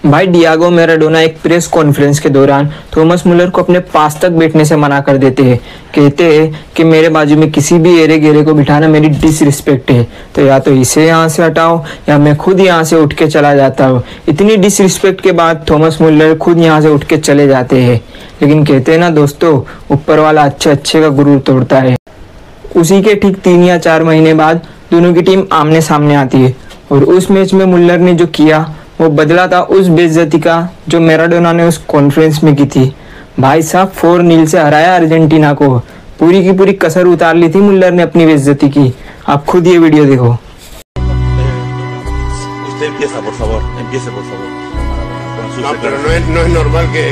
भाई Diego Maradona एक press conference के दौरान थॉमस मुलर को अपने पास तक बैठने से मना कर देते हैं। कहते हैं कि मेरे बाजू में किसी भी एरे गेरे को बिठाना मेरी डिसरिस्पेक्ट है, तो या तो इसे यहाँ से हटाओ या मैं खुद यहाँ से उठ के चला जाता हूँ। इतनी डिसरिस्पेक्ट के बाद थॉमस मुलर खुद यहाँ से उठ के चले जाते हैं। लेकिन कहते हैं ना दोस्तों, ऊपर वाला अच्छे अच्छे का गुरूर तोड़ता है। उसी के ठीक 3 या 4 महीने बाद दोनों की टीम आमने सामने आती है और उस मैच में मुलर ने जो किया वो बदला था उस बेइज्जती का जो मैराडोना ने उस कॉन्फ्रेंस में की थी। भाई साहब 4-0 से हराया अर्जेंटीना को। पूरी की पूरी कसर उतार ली थी मुलर ने अपनी बेइज्जती की। आप खुद ये वीडियो देखो। No, pero no es normal que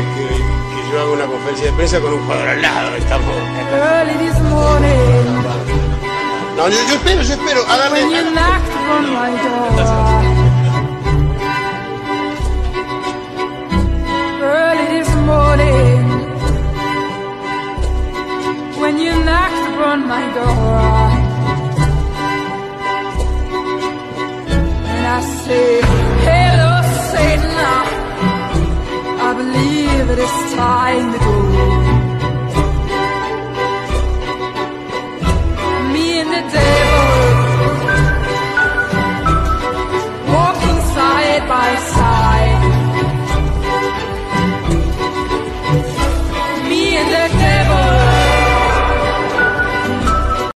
yo haga una conferencia de prensa con un jugador al lado. Estamos... No, yo espero. Hágame. Early this morning, when you knocked upon my door, and I said, hello Satan, I believe it is time to go. Me and the devil walking side by side.